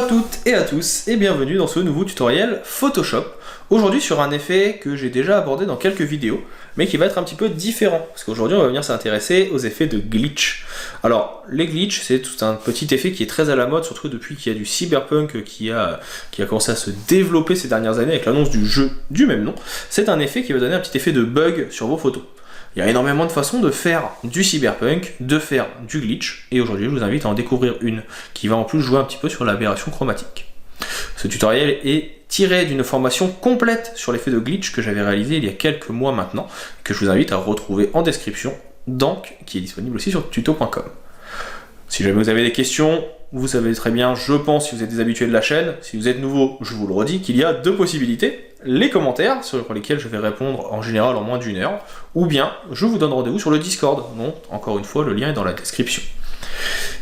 Bonjour à toutes et à tous et bienvenue dans ce nouveau tutoriel Photoshop. Aujourd'hui sur un effet que j'ai déjà abordé dans quelques vidéos, mais qui va être un petit peu différent, parce qu'aujourd'hui on va venir s'intéresser aux effets de glitch. Alors les glitch, c'est tout un petit effet qui est très à la mode, surtout depuis qu'il y a du cyberpunk qui a commencé à se développer ces dernières années avec l'annonce du jeu du même nom. C'est un effet qui va donner un petit effet de bug sur vos photos. Il y a énormément de façons de faire du cyberpunk, de faire du glitch, et aujourd'hui je vous invite à en découvrir une qui va en plus jouer un petit peu sur l'aberration chromatique. Ce tutoriel est tiré d'une formation complète sur l'effet de glitch que j'avais réalisé il y a quelques mois maintenant, que je vous invite à retrouver en description, donc qui est disponible aussi sur tuto.com. Si jamais vous avez des questions, vous savez très bien, je pense, si vous êtes des habitués de la chaîne, si vous êtes nouveau, je vous le redis, qu'il y a deux possibilités. Les commentaires, sur lesquels je vais répondre en général en moins d'une heure, ou bien je vous donne rendez-vous sur le Discord, dont, encore une fois, le lien est dans la description.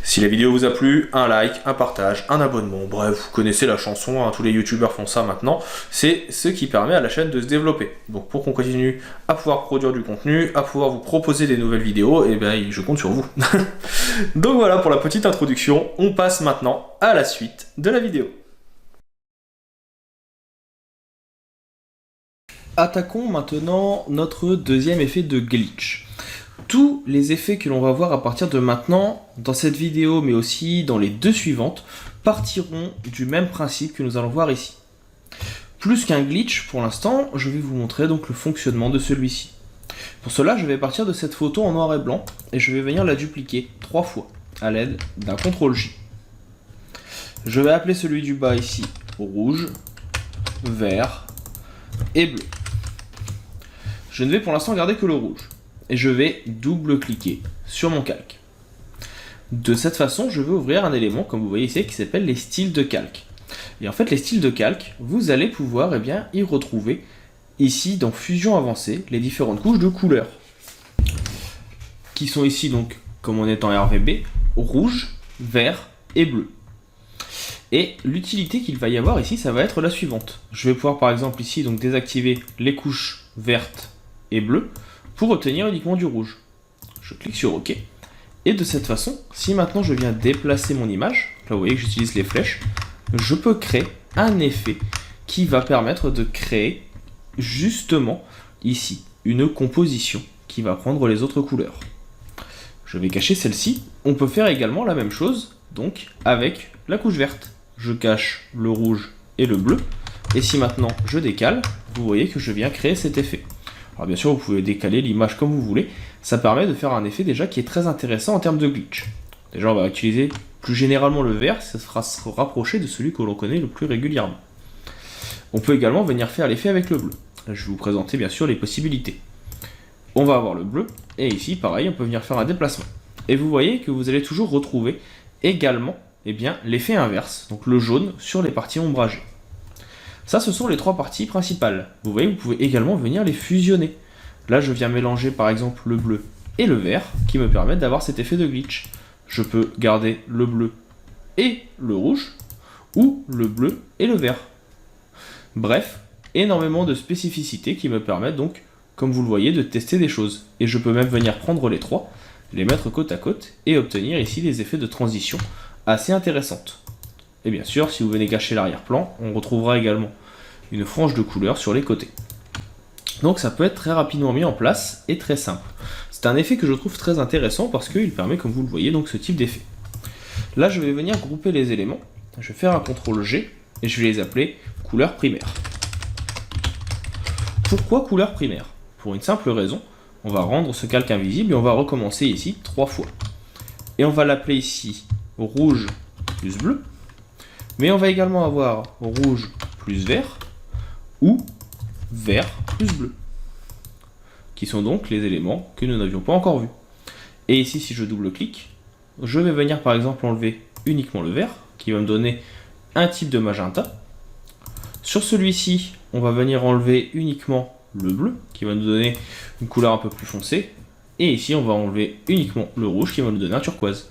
Si la vidéo vous a plu, un like, un partage, un abonnement, bref, vous connaissez la chanson, hein, tous les youtubeurs font ça maintenant, c'est ce qui permet à la chaîne de se développer. Donc pour qu'on continue à pouvoir produire du contenu, à pouvoir vous proposer des nouvelles vidéos, et bien je compte sur vous. Donc voilà pour la petite introduction, on passe maintenant à la suite de la vidéo. Attaquons maintenant notre deuxième effet de glitch. Tous les effets que l'on va voir à partir de maintenant, dans cette vidéo, mais aussi dans les deux suivantes, partiront du même principe que nous allons voir ici. Plus qu'un glitch, pour l'instant, je vais vous montrer donc le fonctionnement de celui-ci. Pour cela, je vais partir de cette photo en noir et blanc, et je vais venir la dupliquer 3 fois, à l'aide d'un CTRL-J. Je vais appeler celui du bas ici, rouge, vert et bleu. Je ne vais pour l'instant garder que le rouge. Et je vais double-cliquer sur mon calque. De cette façon, je vais ouvrir un élément, comme vous voyez ici, qui s'appelle les styles de calque. Et en fait, les styles de calque, vous allez pouvoir y retrouver, ici, dans Fusion avancée, les différentes couches de couleurs. Qui sont ici, donc, comme on est en RGB, rouge, vert et bleu. Et l'utilité qu'il va y avoir ici, ça va être la suivante. Je vais pouvoir, par exemple, ici, donc, désactiver les couches vertes et bleues, pour obtenir uniquement du rouge. Je clique sur OK. Et de cette façon, si maintenant je viens déplacer mon image, là vous voyez que j'utilise les flèches, je peux créer un effet qui va permettre de créer justement ici une composition qui va prendre les autres couleurs. Je vais cacher celle-ci. On peut faire également la même chose donc avec la couche verte. Je cache le rouge et le bleu. Et si maintenant je décale, vous voyez que je viens créer cet effet. Alors bien sûr, vous pouvez décaler l'image comme vous voulez. Ça permet de faire un effet déjà qui est très intéressant en termes de glitch. Déjà, on va utiliser plus généralement le vert, ça sera se rapprocher de celui que l'on connaît le plus régulièrement. On peut également venir faire l'effet avec le bleu. Là, je vais vous présenter bien sûr les possibilités. On va avoir le bleu, et ici, pareil, on peut venir faire un déplacement. Et vous voyez que vous allez toujours retrouver également l'effet inverse, donc le jaune sur les parties ombragées. Ça, ce sont les 3 parties principales. Vous voyez, vous pouvez également venir les fusionner. Là, je viens mélanger par exemple le bleu et le vert, qui me permettent d'avoir cet effet de glitch. Je peux garder le bleu et le rouge, ou le bleu et le vert. Bref, énormément de spécificités qui me permettent donc, comme vous le voyez, de tester des choses. Et je peux même venir prendre les 3, les mettre côte à côte, et obtenir ici des effets de transition assez intéressantes. Et bien sûr, si vous venez cacher l'arrière-plan, on retrouvera également une frange de couleurs sur les côtés. Donc ça peut être très rapidement mis en place et très simple. C'est un effet que je trouve très intéressant parce qu'il permet, comme vous le voyez, donc ce type d'effet. Là, je vais venir grouper les éléments. Je vais faire un CTRL-G et je vais les appeler couleurs primaires. Pourquoi couleurs primaires? Pour une simple raison, on va rendre ce calque invisible et on va recommencer ici 3 fois. Et on va l'appeler ici rouge plus bleu. Mais on va également avoir rouge plus vert ou vert plus bleu, qui sont donc les éléments que nous n'avions pas encore vus. Et ici, si je double-clique, je vais venir par exemple enlever uniquement le vert, qui va me donner un type de magenta. Sur celui-ci, on va venir enlever uniquement le bleu, qui va nous donner une couleur un peu plus foncée. Et ici, on va enlever uniquement le rouge, qui va nous donner un turquoise.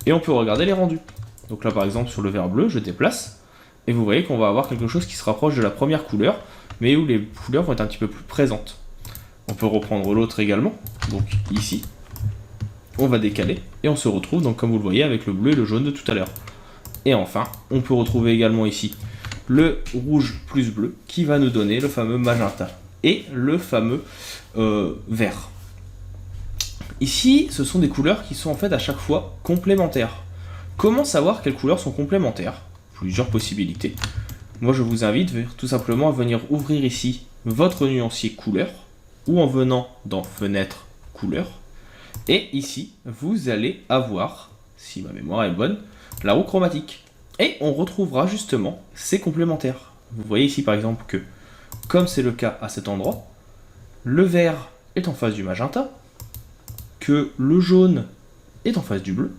Et on peut regarder les rendus. Donc là par exemple sur le vert bleu, je déplace, et vous voyez qu'on va avoir quelque chose qui se rapproche de la première couleur, mais où les couleurs vont être un petit peu plus présentes. On peut reprendre l'autre également, donc ici, on va décaler, et on se retrouve donc comme vous le voyez avec le bleu et le jaune de tout à l'heure. Et enfin, on peut retrouver également ici le rouge plus bleu qui va nous donner le fameux magenta et le fameux vert. Ici, ce sont des couleurs qui sont en fait à chaque fois complémentaires. Comment savoir quelles couleurs sont complémentaires? Plusieurs possibilités. Moi, je vous invite tout simplement à venir ouvrir ici votre nuancier couleur ou en venant dans fenêtre couleur. Et ici, vous allez avoir, si ma mémoire est bonne, la roue chromatique. Et on retrouvera justement ces complémentaires. Vous voyez ici par exemple que, comme c'est le cas à cet endroit, le vert est en face du magenta, que le jaune est en face du bleu,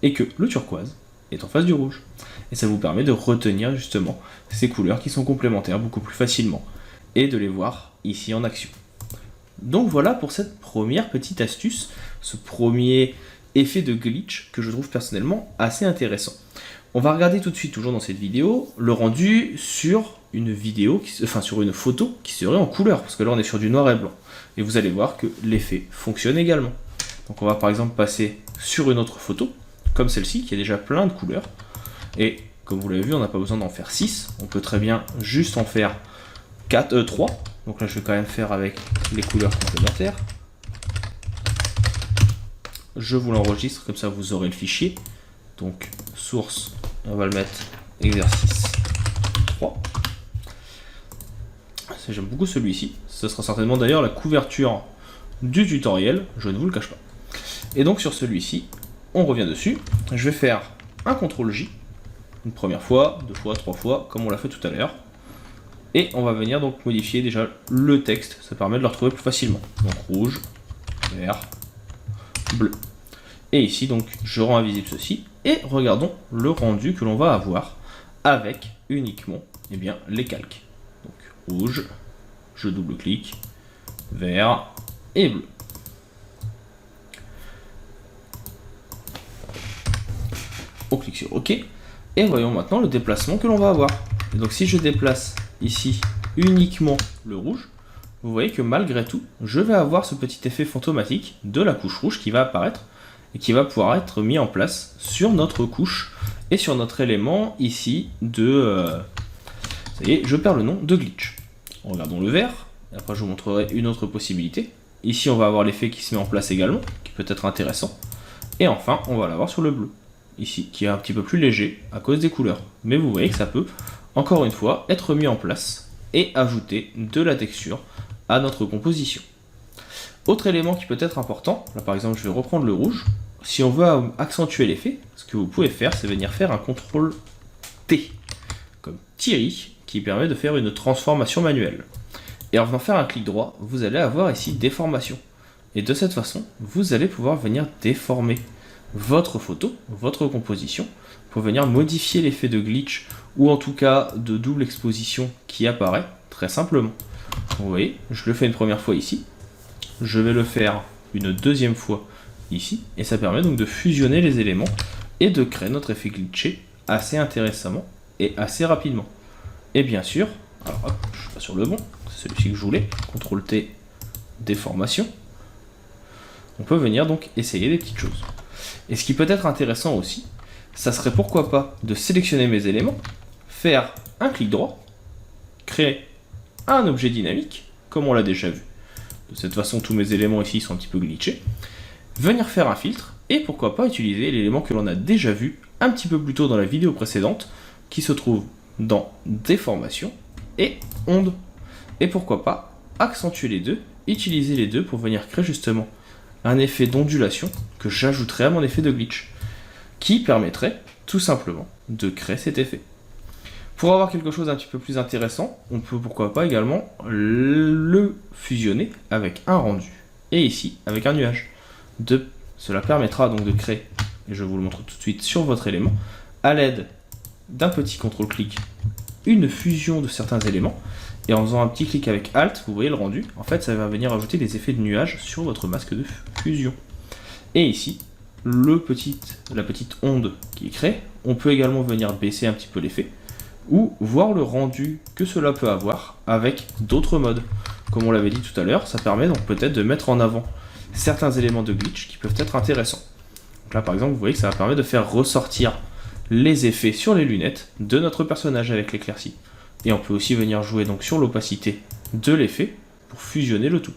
et que le turquoise est en face du rouge. Et ça vous permet de retenir justement ces couleurs qui sont complémentaires beaucoup plus facilement, et de les voir ici en action. Donc voilà pour cette première petite astuce, ce premier effet de glitch que je trouve personnellement assez intéressant. On va regarder tout de suite, toujours dans cette vidéo, le rendu sur une vidéo, sur une photo qui serait en couleur, parce que là on est sur du noir et blanc. Et vous allez voir que l'effet fonctionne également. Donc on va par exemple passer sur une autre photo, comme celle-ci, qui a déjà plein de couleurs. Et comme vous l'avez vu, on n'a pas besoin d'en faire 6, on peut très bien juste en faire 3. Donc là je vais quand même faire avec les couleurs complémentaires. Je vous l'enregistre, comme ça vous aurez le fichier. Donc source, on va le mettre exercice 3. J'aime beaucoup celui-ci. Ce sera certainement d'ailleurs la couverture du tutoriel, je ne vous le cache pas. Et donc sur celui-ci, on revient dessus. Je vais faire un CTRL-J, une première fois, 2 fois, 3 fois, comme on l'a fait tout à l'heure. Et on va venir donc modifier déjà le texte, ça permet de le retrouver plus facilement. Donc rouge, vert, bleu. Et ici donc je rends invisible ceci, et regardons le rendu que l'on va avoir avec uniquement les calques. Donc rouge, je double-clique, vert et bleu. On clique sur OK, et voyons maintenant le déplacement que l'on va avoir. Et donc si je déplace ici uniquement le rouge, vous voyez que malgré tout, je vais avoir ce petit effet fantomatique de la couche rouge qui va apparaître et qui va pouvoir être mis en place sur notre couche et sur notre élément ici de... ça y est, je perds le nom de glitch. Regardons le vert, et après je vous montrerai une autre possibilité. Ici on va avoir l'effet qui se met en place également, qui peut être intéressant. Et enfin on va l'avoir sur le bleu, ici, qui est un petit peu plus léger à cause des couleurs. Mais vous voyez que ça peut, encore une fois, être mis en place et ajouter de la texture à notre composition. Autre élément qui peut être important, là par exemple je vais reprendre le rouge. Si on veut accentuer l'effet, ce que vous pouvez faire, c'est venir faire un CTRL T, comme Thierry, qui permet de faire une transformation manuelle. Et en venant faire un clic droit, vous allez avoir ici déformation. Et de cette façon, vous allez pouvoir venir déformer votre photo, votre composition, pour venir modifier l'effet de glitch, ou en tout cas de double exposition qui apparaît, très simplement. Vous voyez, je le fais une première fois ici, je vais le faire une deuxième fois ici, et ça permet donc de fusionner les éléments et de créer notre effet glitché assez intéressamment et assez rapidement. Et bien sûr, alors hop, je suis pas sur le bon, c'est celui-ci que je voulais, CTRL T, déformation. On peut venir donc essayer des petites choses. Et ce qui peut être intéressant aussi, ça serait pourquoi pas de sélectionner mes éléments, faire un clic droit, créer un objet dynamique, comme on l'a déjà vu. De cette façon, tous mes éléments ici sont un petit peu glitchés. Venir faire un filtre, et pourquoi pas utiliser l'élément que l'on a déjà vu un petit peu plus tôt dans la vidéo précédente, qui se trouve dans déformation et onde. Et pourquoi pas accentuer les deux, utiliser les deux pour venir créer justement un effet d'ondulation que j'ajouterai à mon effet de glitch, qui permettrait tout simplement de créer cet effet. Pour avoir quelque chose d'un petit peu plus intéressant, on peut pourquoi pas également le fusionner avec un rendu, et ici avec un nuage. Cela permettra donc de créer, et je vous le montre tout de suite sur votre élément, à l'aide d'un petit CTRL-clic, une fusion de certains éléments, et en faisant un petit clic avec Alt, vous voyez le rendu, en fait ça va venir ajouter des effets de nuage sur votre masque de fusion. Et ici, la petite onde qui est créée, on peut également venir baisser un petit peu l'effet, ou voir le rendu que cela peut avoir avec d'autres modes. Comme on l'avait dit tout à l'heure, ça permet donc peut-être de mettre en avant certains éléments de glitch qui peuvent être intéressants. Donc là par exemple, vous voyez que ça va permettre de faire ressortir les effets sur les lunettes de notre personnage avec l'éclaircie. Et on peut aussi venir jouer donc sur l'opacité de l'effet pour fusionner le tout.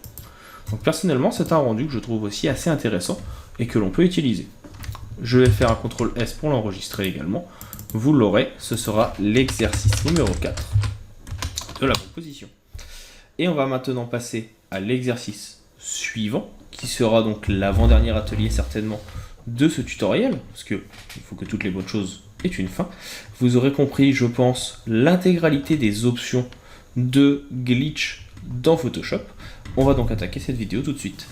Donc personnellement, c'est un rendu que je trouve aussi assez intéressant et que l'on peut utiliser. Je vais faire un CTRL S pour l'enregistrer également. Vous l'aurez, ce sera l'exercice numéro 4 de la composition. Et on va maintenant passer à l'exercice suivant, qui sera donc l'avant-dernier atelier certainement de ce tutoriel, parce qu'il faut que toutes les bonnes choses aient une fin. Vous aurez compris, je pense, l'intégralité des options de glitch dans Photoshop. On va donc attaquer cette vidéo tout de suite.